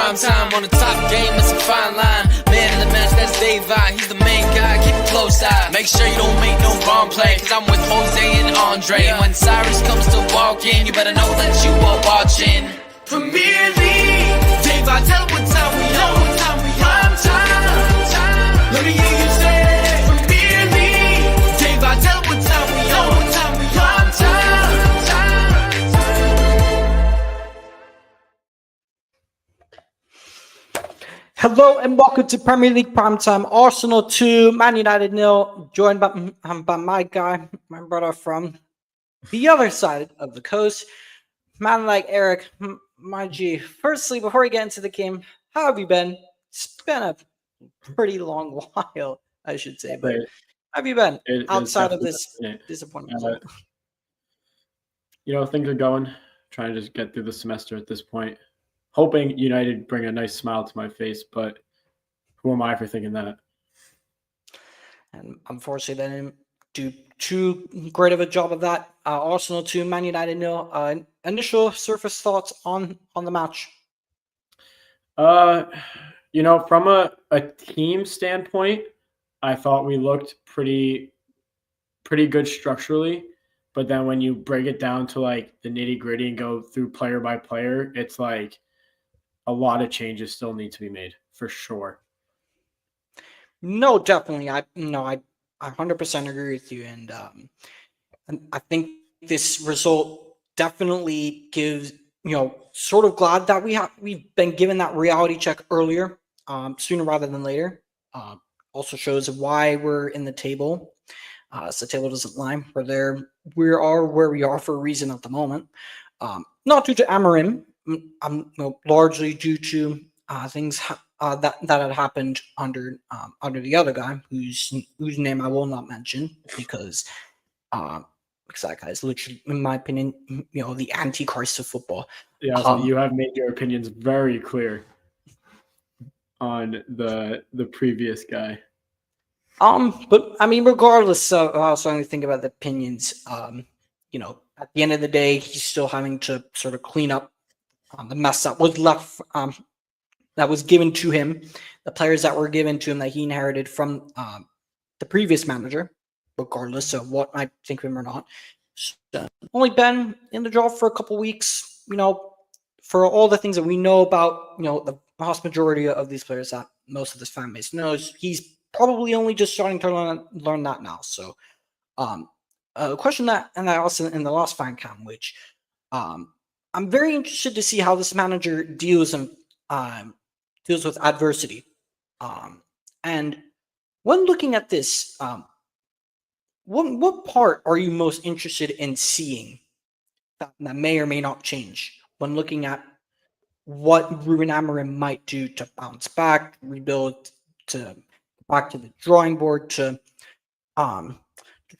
prime time on the top game, it's a fine line. Man of the match, that's Daveye, he's the main guy, keep a close eye. Make sure you don't make no wrong play, cause I'm with Jose and Andre. And when Cyrus comes to walk in, you better know that you are watching Premier League. Daveye, tell them what time we on. Prime time. Let me hear you say Premier League. Daveye, tell them what time we on. Prime time. Hello and welcome to Premier League Primetime. Arsenal 2, Man United 0. Joined by my guy, my brother from the other side of the coast, man like Eric, my G. Firstly, before we get into the game, how have you been? It's been a pretty long while, I should say. But how have you been outside of this disappointment? Things are going. Trying to just get through the semester at this point. Hoping United bring a nice smile to my face, but who am I for thinking that? And unfortunately, they didn't do too great of a job of that. Arsenal 2, Man United 0. Initial surface thoughts on the match? From a team standpoint, I thought we looked pretty good structurally. But then when you break it down to like the nitty gritty and go through player by player, it's like a lot of changes still need to be made for sure. No, definitely. I 100% agree with you, and I think this result definitely gives sort of glad that we've been given that reality check earlier, sooner rather than later. Also shows why we're in the table. So the table doesn't lie. We are where we are for a reason at the moment. Not due to Amorim. Largely due to things that had happened under the other guy, whose name I will not mention because that guy is literally, in my opinion, the antichrist of football. Yeah, so you have made your opinions very clear on the previous guy. But I mean, regardless of how I think about the opinions, at the end of the day, he's still having to sort of clean up the mess that was left, that was given to him, the players that were given to him that he inherited from the previous manager, regardless of what I think of him or not. So, only been in the job for a couple weeks, for all the things that we know about, the vast majority of these players that most of this fan base knows, he's probably only just starting to learn that now. So, a question that, and I also in the last fan cam, which, I'm very interested to see how this manager deals with adversity. And when looking at this, what part are you most interested in seeing that may or may not change when looking at what Ruben Amorim might do to bounce back, rebuild, to back to the drawing board, to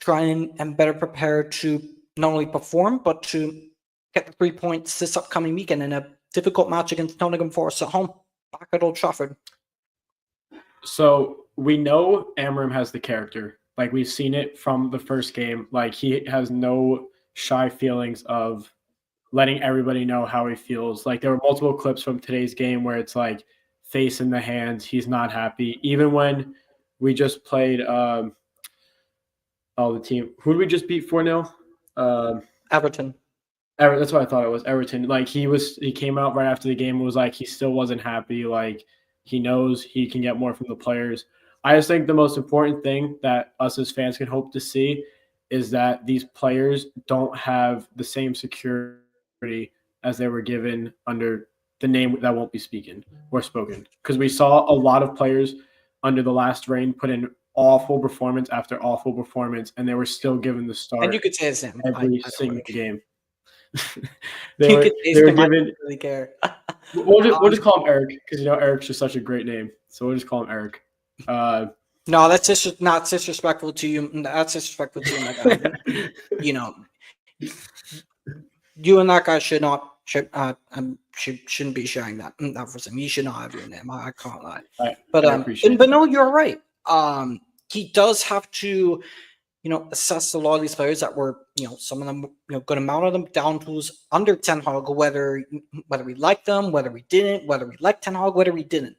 try and better prepare to not only perform but to get the 3 points this upcoming weekend in a difficult match against Nottingham Forest at home, back at Old Trafford. So we know Amorim has the character. Like, we've seen it from the first game. Like, he has no shy feelings of letting everybody know how he feels. Like, there were multiple clips from today's game where it's like face in the hands. He's not happy. Even when we just played the team. Who did we just beat 4-0? Everton. That's what I thought it was, Everton. Like, he came out right after the game and was like, he still wasn't happy. Like, he knows he can get more from the players. I just think the most important thing that us as fans can hope to see is that these players don't have the same security as they were given under the name that won't be spoken. Because we saw a lot of players under the last reign put in awful performance after awful performance, and they were still given the start. And you could say the same. Every single game. they were given. I don't really care. we'll just call him Eric because Eric's just such a great name, so we'll just call him Eric. No, that's just not disrespectful to you. That's disrespectful to you, my guy. You and that guy shouldn't be sharing that for him. You should not have your name. I can't lie. Right. But no, you're right. He does have to assess a lot of these players that were, some of them, good amount of them down tools under Ten Hag, whether we liked them, whether we didn't, whether we liked Ten Hag, whether we didn't.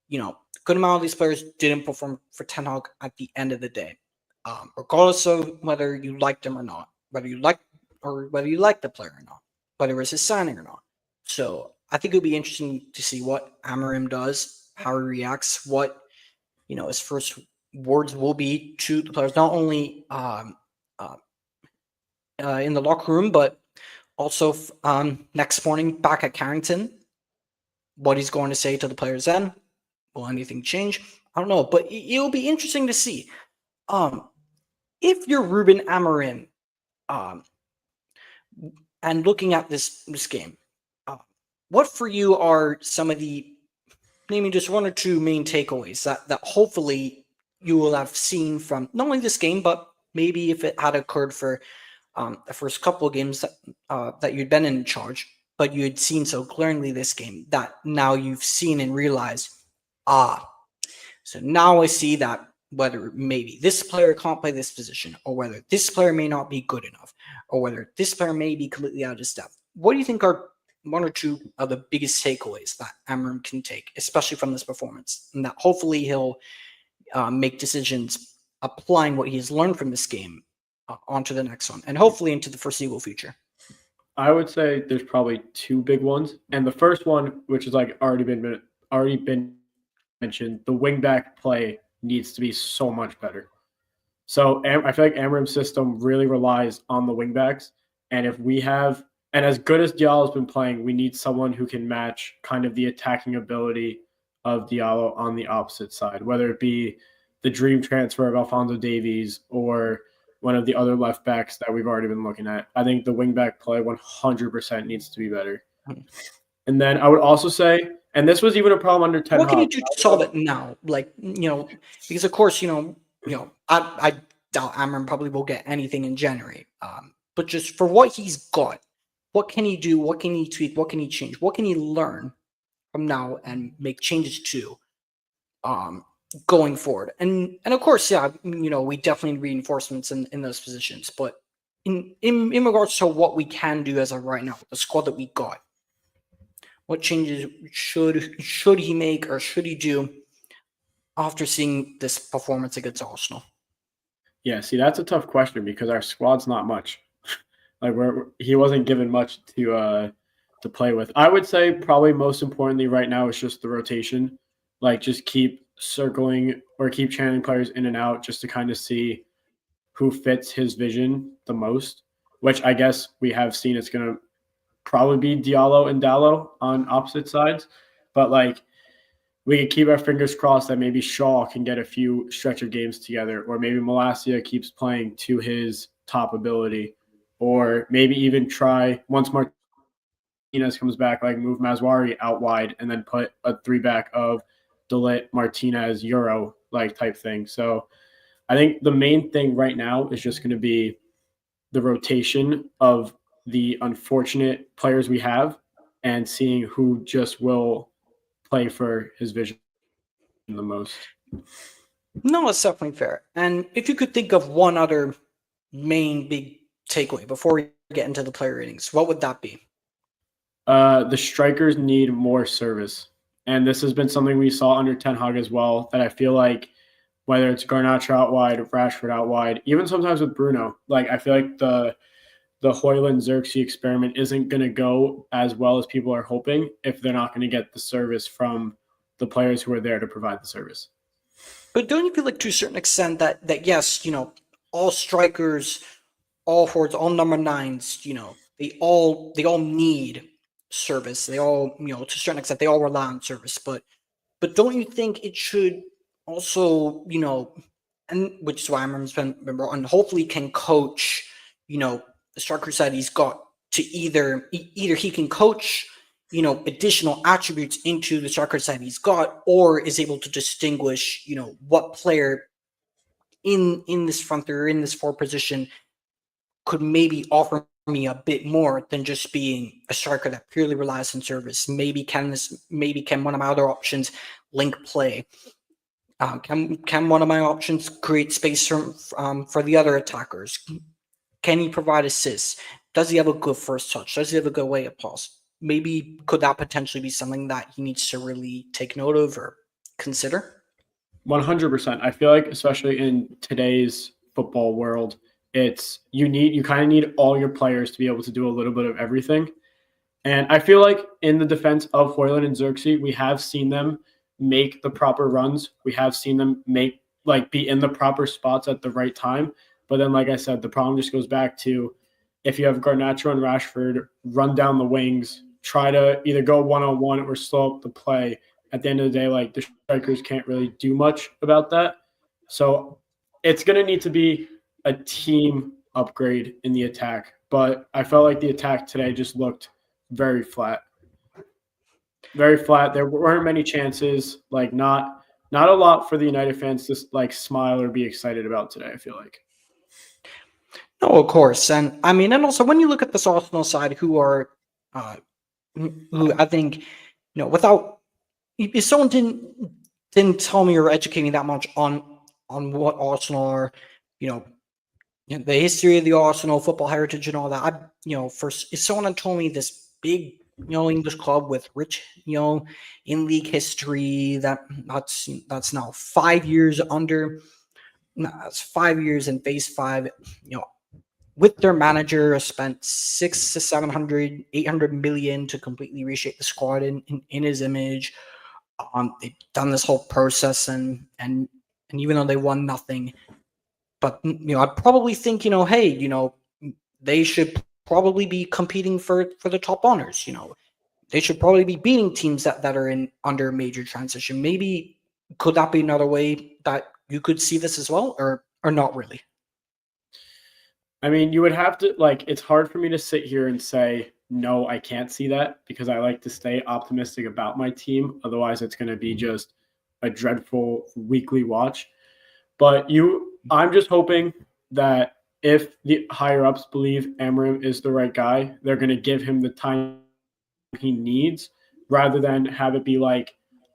Good amount of these players didn't perform for Ten Hag at the end of the day, regardless of whether you liked him or not, whether you like the player or not, whether it was his signing or not. So I think it'll be interesting to see what Amorim does, how he reacts, what his first words will be to the players, not only in the locker room, but also next morning back at Carrington. What he's going to say to the players then. Will anything change? I don't know, but it'll be interesting to see. If you're Ruben Amorim, and looking at this game, what for you are some of the, naming just one or two main takeaways that hopefully you will have seen from not only this game, but maybe if it had occurred for the first couple of games that you'd been in charge, but you had seen so glaringly this game that now you've seen and realized, so now I see that whether maybe this player can't play this position, or whether this player may not be good enough, or whether this player may be completely out of step. What do you think are one or two of the biggest takeaways that Amorim can take, especially from this performance, and that hopefully he'll make decisions applying what he's learned from this game onto the next one, and hopefully into the foreseeable future? I would say there's probably two big ones, and the first one, which is already been mentioned, the wingback play needs to be so much better. So I feel like Amorim's system really relies on the wingbacks, and if we have, and as good as Diallo's been playing, we need someone who can match kind of the attacking ability of Diallo on the opposite side, whether it be the dream transfer of Alphonso Davies or one of the other left backs that we've already been looking at. I think the wingback play 100% needs to be better. And then I would also say, and this was even a problem under Ten Hag. What can you do to solve it now? Because of course, I doubt Amorim probably will get anything in January. But just for what he's got, what can he do? What can he tweak? What can he change? What can he learn from now and make changes to going forward? And of course, we definitely need reinforcements in those positions. But in regards to what we can do as of right now, the squad that we got, what changes should he make or should he do after seeing this performance against Arsenal? Yeah, see, that's a tough question because our squad's not much. He wasn't given much to play with. I would say probably most importantly right now is just the rotation. Just keep circling or keep channeling players in and out just to kind of see who fits his vision the most, which I guess we have seen it's going to probably be Diallo and Dallo on opposite sides. But we could keep our fingers crossed that maybe Shaw can get a few stretch of games together, or maybe Malacia keeps playing to his top ability, or maybe even try once Martinez comes back, move Mazwari out wide and then put a 3-back of De Ligt, Martinez, Euro type thing. So I think the main thing right now is just going to be the rotation of the unfortunate players we have and seeing who just will play for his vision the most. No, that's definitely fair. And if you could think of one other main big takeaway before we get into the player ratings, what would that be? The strikers need more service. And this has been something we saw under Ten Hag as well, that I feel like whether it's Garnacho out wide, Rashford out wide, even sometimes with Bruno, I feel like the Højlund-Xerxes experiment isn't going to go as well as people are hoping if they're not going to get the service from the players who are there to provide the service. But don't you feel like to a certain extent that yes, all strikers, all forwards, all number 9s, they all need service. They all, to a certain extent, they all rely on service. But don't you think it should also, and which is why Amorim's been brought on, hopefully can coach, the strikers that he's got to either he can coach, additional attributes into the strikers that he's got, or is able to distinguish, what player in this front three or in this forward position could maybe offer me a bit more than just being a striker that purely relies on service. Maybe can one of my other options link play? Can one of my options create space for the other attackers? Can he provide assists? Does he have a good first touch? Does he have a good way of pass? Maybe could that potentially be something that he needs to really take note of or consider? 100%. I feel like, especially in today's football world, you kind of need all your players to be able to do a little bit of everything. And I feel like in the defense of Haaland and Xerxes, we have seen them make the proper runs. We have seen them be in the proper spots at the right time. But then, like I said, the problem just goes back to if you have Garnacho and Rashford run down the wings, try to either go one-on-one or slow up the play. At the end of the day, the strikers can't really do much about that. So it's going to need to be a team upgrade in the attack. But I felt like the attack today just looked very flat. Very flat. There weren't many chances. Not a lot for the United fans to smile or be excited about today, I feel like. No, of course. And and also when you look at this Arsenal side who I think, without, if someone didn't tell me or educate me that much on what Arsenal are, the history of the Arsenal football heritage and all that, first, if someone had told me this big, English club with rich, in league history, that's now 5 years under, that's 5 years in phase 5, with their manager spent 600 to 700, 800 million to completely reshape the squad in his image. They've done this whole process and even though they won nothing, but I'd probably think, hey, they should probably be competing for the top honors. They should probably be beating teams that are under major transition. Maybe could that be another way that you could see this as well, or not really? You would have to it's hard for me to sit here and say, no, I can't see that, because I like to stay optimistic about my team. Otherwise, it's going to be just a dreadful weekly watch. But I'm just hoping that if the higher-ups believe Amorim is the right guy, they're going to give him the time he needs, rather than have it be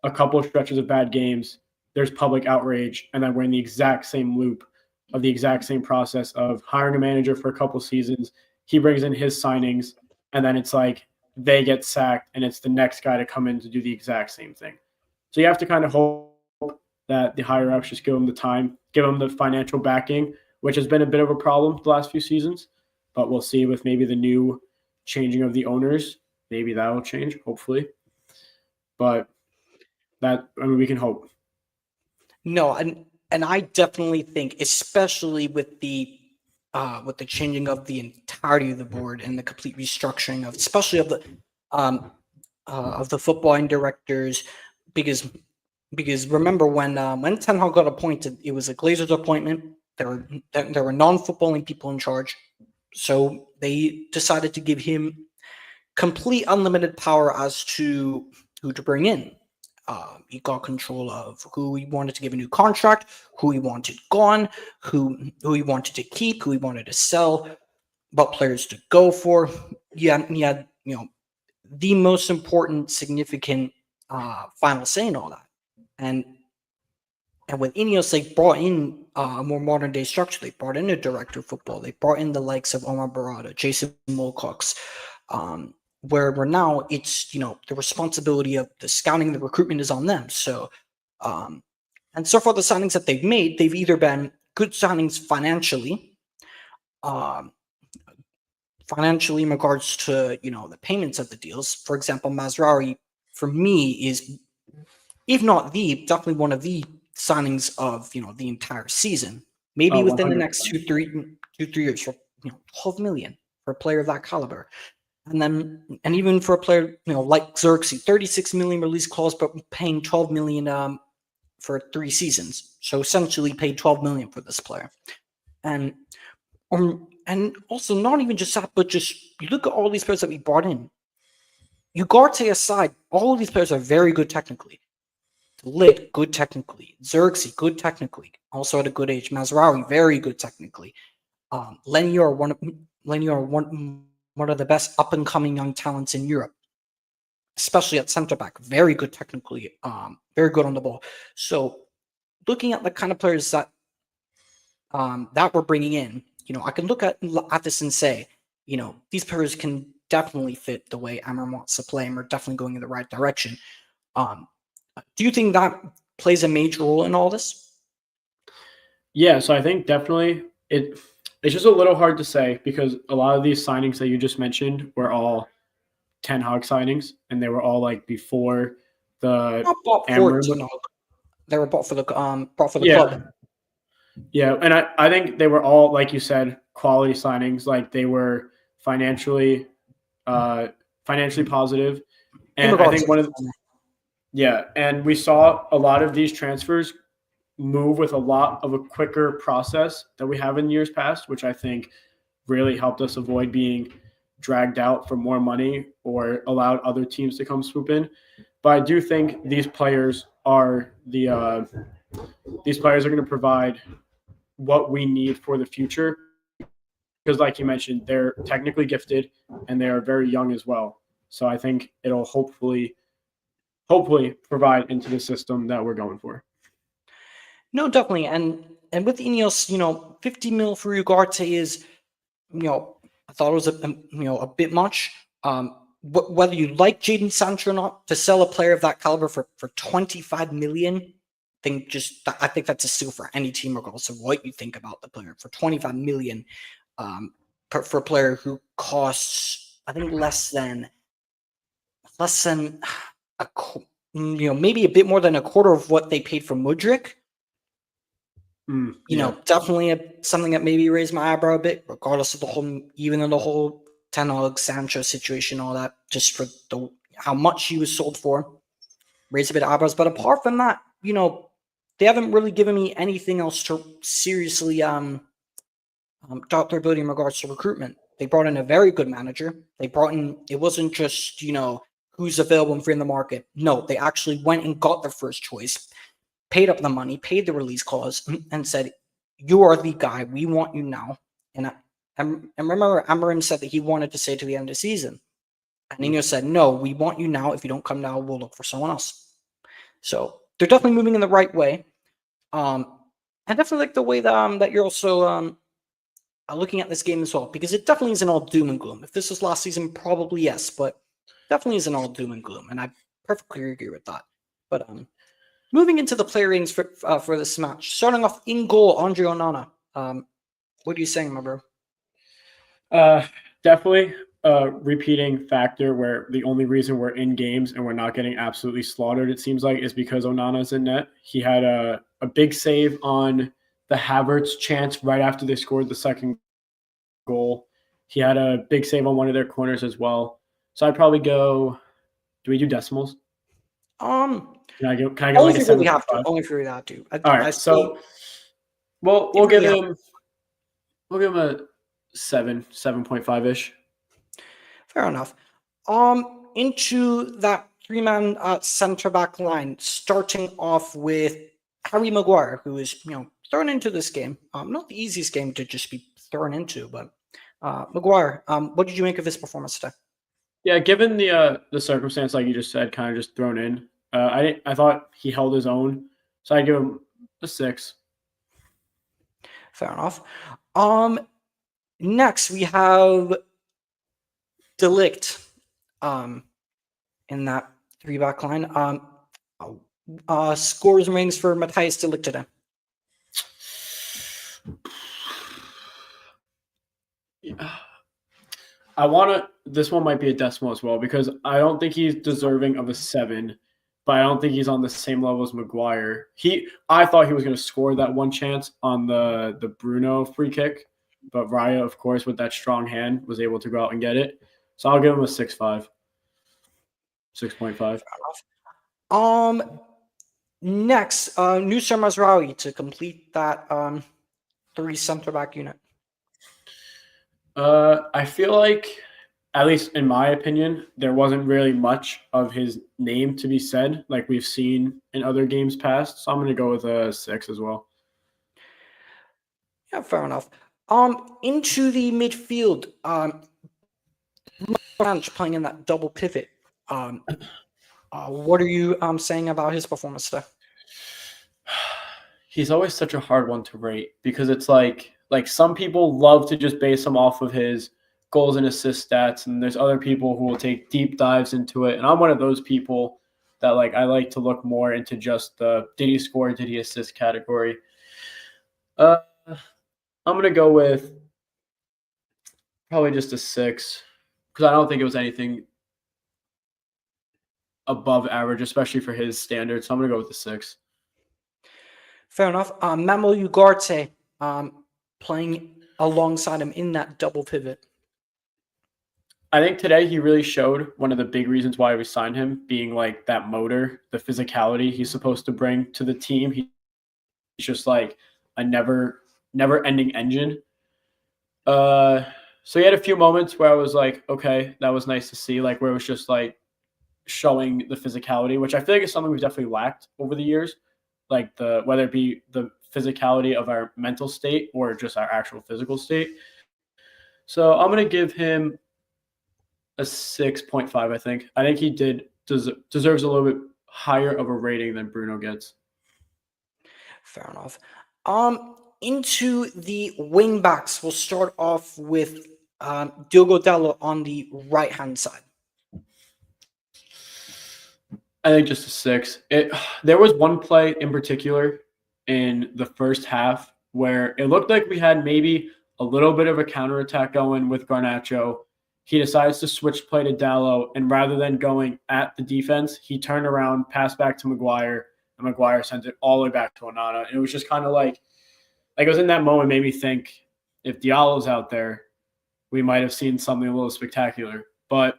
a couple of stretches of bad games, there's public outrage, and then we're in the exact same loop of the exact same process of hiring a manager for a couple of seasons. He brings in his signings, and then it's they get sacked, and it's the next guy to come in to do the exact same thing. So you have to kind of hope that the higher-ups just give him the time, give him the financial backing, which has been a bit of a problem the last few seasons. But we'll see with maybe the new changing of the owners. Maybe that will change, hopefully. But we can hope. No, and I definitely think, especially with the changing of the entirety of the board and the complete restructuring especially of the footballing directors, because remember when Ten Hag got appointed, it was a Glazer's appointment. There were non-footballing people in charge, so they decided to give him complete unlimited power as to who to bring in. He got control of who he wanted to give a new contract, who he wanted gone, who he wanted to keep, who he wanted to sell, what players to go for. He had the most important, significant final say in all that. And with Ineos, they brought in a more modern day structure. They brought in a director of football. They brought in the likes of Omar Barada, Jason Wilcox, where now it's, the responsibility of the scouting, the recruitment is on them. So, and so far the signings that they've made, they've either been good signings financially in regards to, the payments of the deals. For example, Mazraoui, for me, is, if not definitely one of the signings of, the entire season. Maybe within 100%. The next 2-3 years for 12 million for a player of that caliber. And even for a player, like Xerxes, 36 million release clause, but paying 12 million for 3 seasons. So essentially paid 12 million for this player. And also not even just that, but just you look at all these players that we brought in. Ugarte aside, all of these players are very good technically. Lit, good technically. Xerxes, good technically. Also at a good age. Mazraoui, very good technically. Lenior, one of the best up-and-coming young talents in Europe, especially at centre-back. Very good technically, very good on the ball. So looking at the kind of players that we're bringing in, I can look at this and say, these players can definitely fit the way Amorim wants to play, and we're definitely going in the right direction. Do you think that plays a major role in all this? Yeah, so I think definitely it's just a little hard to say because a lot of these signings that you just mentioned were all Ten Hag signings, and they were all like before the Amorim. They were bought for the club. Yeah, and I think they were all, like you said, quality signings. Like they were financially positive, and I think and we saw a lot of these transfers move with a lot of a quicker process that we have in years past, which I think really helped us avoid being dragged out for more money or allowed other teams to come swoop in. But I do think these players are going to provide what we need for the future because, like you mentioned, they're technically gifted and they are very young as well. So I think it'll hopefully provide into the system that we're going for. No, definitely. And with Ineos, 50 mil for Ugarte is, I thought it was a bit much. Whether you like Jadon Sancho or not, to sell a player of that caliber for 25 million, I think that's a steal for any team, regardless of what you think about the player. For 25 million, for a player who costs, I think, less than maybe a bit more than a quarter of what they paid for Mudryk. Definitely something that maybe raised my eyebrow a bit, regardless of the whole Ten Hag Sancho situation, all that, just for how much he was sold for, raised a bit of eyebrows. But apart from that, they haven't really given me anything else to seriously doubt their ability in regards to recruitment. They brought in a very good manager. It wasn't just, who's available and free in the market. No, they actually went and got their first choice, paid up the money, paid the release clause, and said, you are the guy. We want you now. And remember, Amorim said that he wanted to stay to the end of the season. And Nino said, no, we want you now. If you don't come now, we'll look for someone else. So they're definitely moving in the right way. I definitely like the way that you're also looking at this game as well, because it definitely isn't all doom and gloom. If this was last season, probably yes, but definitely isn't all doom and gloom. And I perfectly agree with that. But moving into the player ratings for this match, starting off in goal, Andre Onana. What are you saying, my bro? Definitely a repeating factor where the only reason we're in games and we're not getting absolutely slaughtered, it seems like, is because Onana's in net. He had a big save on the Havertz chance right after they scored the second goal. He had a big save on one of their corners as well. So I'd probably go. Do we do decimals? Can I go only like if we have to. Only if we have to. All right. So we'll give him a 7.5 ish. Fair enough. Into that three-man centre back line, starting off with Harry Maguire, who is thrown into this game. Not the easiest game to just be thrown into, but Maguire. What did you make of his performance today? Yeah, given the circumstance, like you just said, kind of just thrown in. I thought he held his own, so I give him a 6. Fair enough. Next we have De Ligt, in that three-back line. Scores and ratings for Matthijs De Ligt today. Yeah. This one might be a decimal as well because I don't think he's deserving of a 7, but I don't think he's on the same level as Maguire. I thought he was going to score that one chance on the Bruno free kick, but Raya, of course, with that strong hand, was able to go out and get it. So I'll give him a 6.5. 6.5. Next, Nusra Mazraoui to complete that 3 center back unit. I feel like, at least in my opinion, there wasn't really much of his name to be said like we've seen in other games past. So I'm going to go with a 6 as well. Yeah, fair enough. Into the midfield, playing in that double pivot. What are you saying about his performance today? He's always such a hard one to rate because it's like some people love to just base him off of his goals and assist stats, and there's other people who will take deep dives into it. And I'm one of those people that I like to look more into just the did he score, did he assist category. I'm gonna go with probably just a 6 because I don't think it was anything above average, especially for his standards. So I'm gonna go with the 6. Fair enough. Memo Ugarte playing alongside him in that double pivot. I think today he really showed one of the big reasons why we signed him, being like that motor, the physicality he's supposed to bring to the team. He's just like a never-ending engine. So he had a few moments where I was like, okay, that was nice to see, like where it was just like showing the physicality, which I feel like is something we've definitely lacked over the years, like whether it be the physicality of our mental state or just our actual physical state. So I'm going to give him a 6.5, I think. I think he deserves a little bit higher of a rating than Bruno gets. Fair enough. Into the wing backs, we'll start off with Diogo Dalot on the right-hand side. I think just a 6. There was one play in particular in the first half where it looked like we had maybe a little bit of a counterattack going with Garnacho. He decides to switch play to Dalot, and rather than going at the defense, he turned around, passed back to Maguire, and Maguire sent it all the way back to Onana. And it was just kind of like it was in that moment made me think if Diallo's out there, we might have seen something a little spectacular. And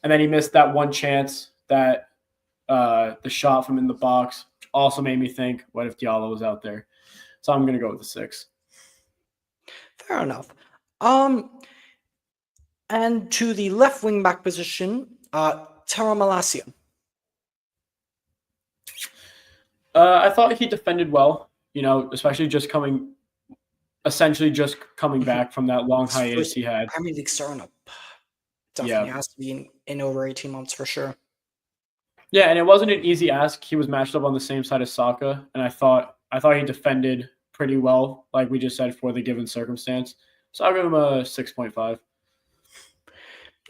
then he missed that one chance that the shot from in the box also made me think, what if Diallo was out there? So I'm going to go with the 6. Fair enough. And to the left wing back position, Tara Malacia. I thought he defended well, especially essentially just coming back from that long hiatus he had. Premier League starting up definitely has to be in over 18 months for sure. Yeah, and it wasn't an easy ask. He was matched up on the same side as Saka, and I thought he defended pretty well, like we just said, for the given circumstance. So I'll give him a 6.5.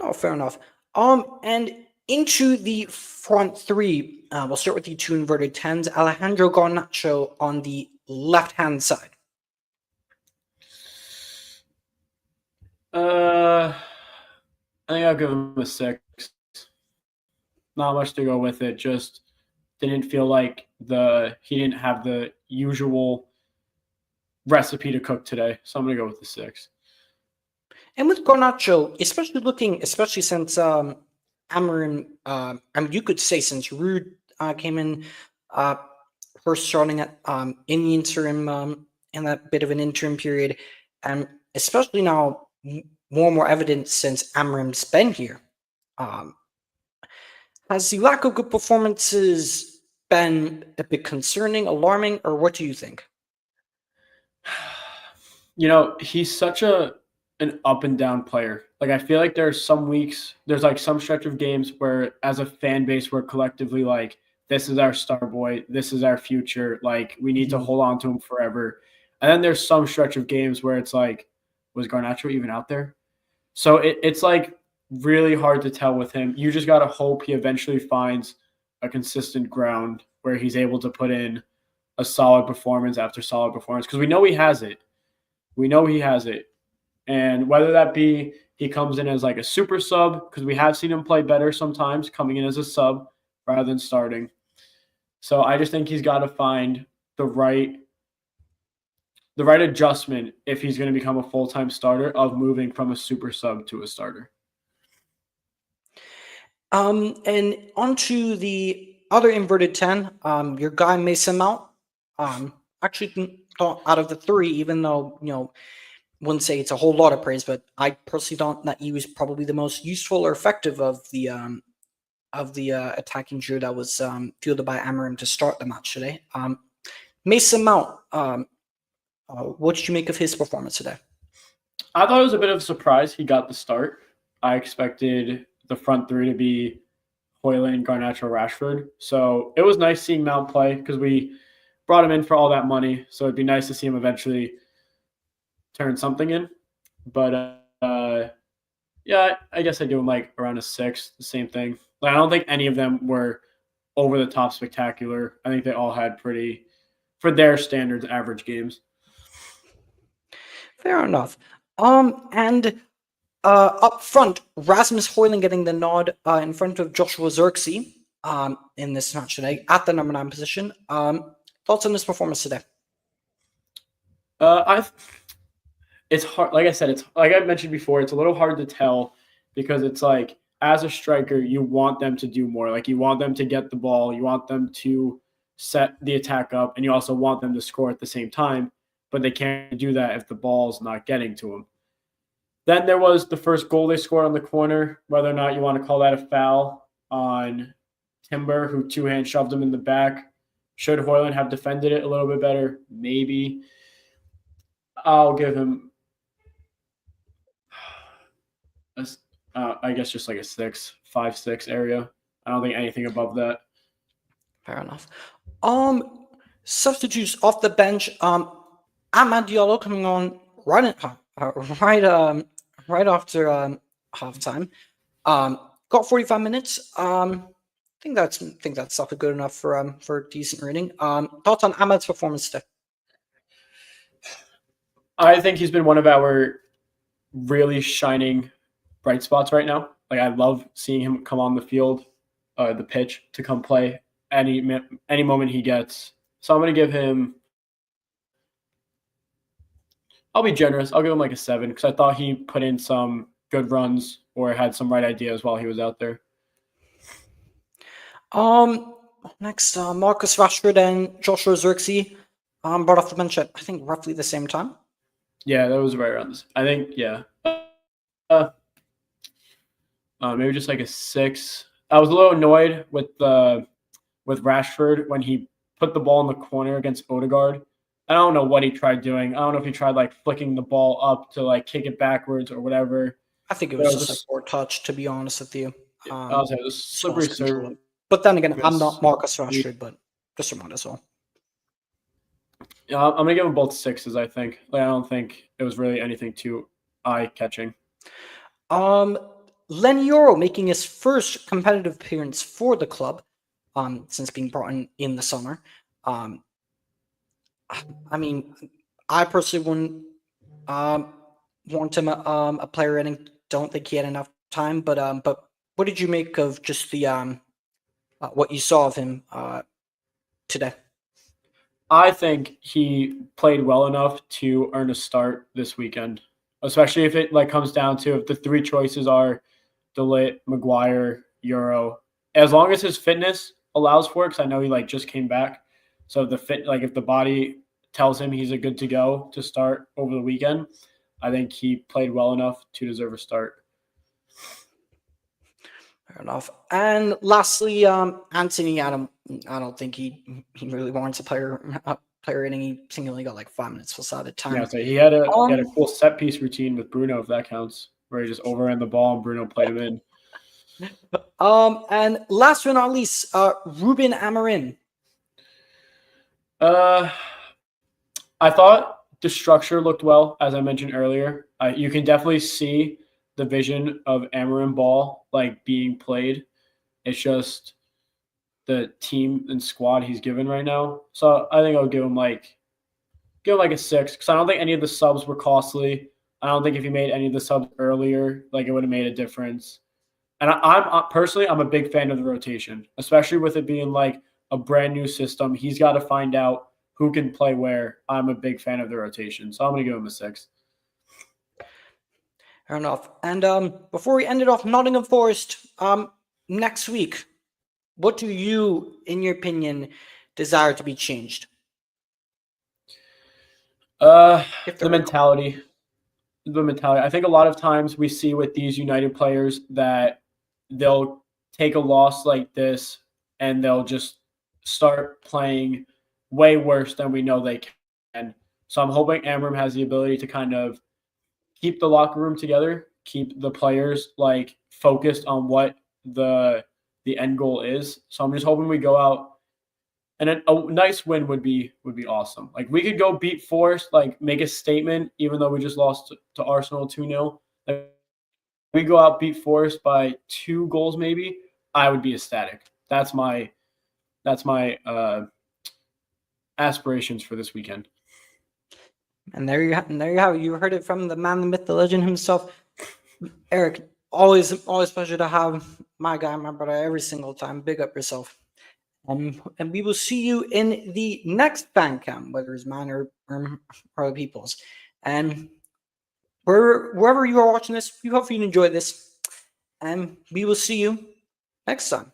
Oh, fair enough. And into the front three, we'll start with the two inverted 10s. Alejandro Garnacho on the left-hand side. I think I'll give him a 6. Not much to go with it. Just didn't feel like he didn't have the usual recipe to cook today. So I'm going to go with the 6. And with Garnacho, especially since Amorim, you could say since Ruud came in, first starting at in the interim, in that bit of an interim period, and especially now more and more evident since Amorim's been here. Has the lack of good performances been a bit concerning, alarming, or what do you think? He's such an up and down player. Like, I feel like there's some weeks, there's like some stretch of games where as a fan base, we're collectively like, this is our star boy, this is our future, like we need to hold on to him forever. And then there's some stretch of games where it's like, was Garnacho even out there? So it's like really hard to tell with him. You just got to hope he eventually finds a consistent ground where he's able to put in a solid performance after solid performance, because we know he has it. And whether that be he comes in as like a super sub, because we have seen him play better sometimes coming in as a sub rather than starting. So I just think he's got to find the right adjustment if he's going to become a full-time starter, of moving from a super sub to a starter. And onto the other inverted 10, your guy Mason Mount. Actually, thought out of the three, even though wouldn't say it's a whole lot of praise, but I personally thought that he was probably the most useful or effective of the attacking duo that was fielded by Amorim to start the match today. Mason Mount, what did you make of his performance today? I thought it was a bit of a surprise he got the start. I expected the front three to be Højlund, Garnacho, Rashford. So it was nice seeing Mount play, because brought him in for all that money, so it'd be nice to see him eventually turn something in. But yeah, I guess I do him like around a 6, the same thing. Like, I don't think any of them were over the top spectacular. I think they all had pretty, for their standards, average games. Fair enough. And up front, Rasmus Højlund getting the nod in front of Joshua Zirkzee in this match today at the number 9 position. Thoughts on this performance today? It's hard. Like I said, it's like I mentioned before, it's a little hard to tell because it's like, as a striker, you want them to do more. Like, you want them to get the ball, you want them to set the attack up, and you also want them to score at the same time, but they can't do that if the ball's not getting to them. Then there was the first goal they scored on the corner, whether or not you want to call that a foul on Timber, who two-hand shoved him in the back. Should Højlund have defended it a little bit better? Maybe. I'll give him, I guess, just like a 6, 5, 6 area. I don't think anything above that. Fair enough. Substitutes off the bench. Amad Diallo coming on right after halftime. Got 45 minutes. I think that's definitely good enough for a decent rating. Thoughts on Amad's performance today? I think he's been one of our really shining bright spots right now. Like, I love seeing him come on the field, the pitch, to come play any moment he gets. So I'm going to give him, I'll be generous. I'll give him like a 7 because I thought he put in some good runs or had some right ideas while he was out there. Next, Marcus Rashford and Joshua Zirkzee brought off the bench at, I think, roughly the same time. Yeah, that was right around this. I think, yeah. Maybe just like a 6. I was a little annoyed with Rashford when he put the ball in the corner against Odegaard. I don't know what he tried doing. I don't know if he tried like flicking the ball up to like kick it backwards or whatever. I think it was just a poor touch, to be honest with you. I was saying, it was slippery serve. But then again, I'm not Marcus Rashford, but just remind us all. Yeah, I'm gonna give them both 6s. I think. Like, I don't think it was really anything too eye-catching. Len Yoro making his first competitive appearance for the club since being brought in the summer. I mean, I personally wouldn't want him a player rating. Don't think he had enough time. But what did you make of just the what you saw of him today? I think he played well enough to earn a start this weekend, especially if it like comes down to if the 3 choices are De Ligt, Maguire, Euro. As long as his fitness allows for it, because I know he like just came back. So if the body tells him he's a good to go to start over the weekend, I think he played well enough to deserve a start. Fair enough. And lastly, Anthony, I don't think he really warrants a player rating. He singularly got like 5 minutes plus out of time. Yeah, so he had a cool set piece routine with Bruno, if that counts, where he just overran the ball and Bruno played him in. And last but not least, Ruben Amorim. I thought the structure looked well, as I mentioned earlier. You can definitely see the vision of Amorim ball like being played. It's just the team and squad he's given right now. So I think I'll give him like a 6 because I don't think any of the subs were costly. I don't think if he made any of the subs earlier, like it would have made a difference. And I'm personally, I'm a big fan of the rotation, especially with it being like a brand new system. He's got to find out who can play where. I'm a big fan of the rotation, so I'm going to give him a 6. Fair enough. And before we end it off, Nottingham Forest, next week, what do you, in your opinion, desire to be changed? The mentality. I think a lot of times we see with these United players that they'll take a loss like this and they'll just start playing way worse than we know they can. So I'm hoping Amorim has the ability to kind of keep the locker room together, keep the players like focused on what the end goal is. So I'm just hoping we go out And a nice win would be awesome. Like we could go beat Forest, like make a statement, even though we just lost to Arsenal 2-0. Like, we go out beat Forest by 2 goals, maybe. I would be ecstatic. That's my aspirations for this weekend. And there you have it. You heard it from the man, the myth, the legend himself, Eric. Always pleasure to have my guy, my brother, every single time. Big up yourself. And we will see you in the next fan cam, whether it's mine or other people's. And wherever you are watching this, we hope you enjoy this. And we will see you next time.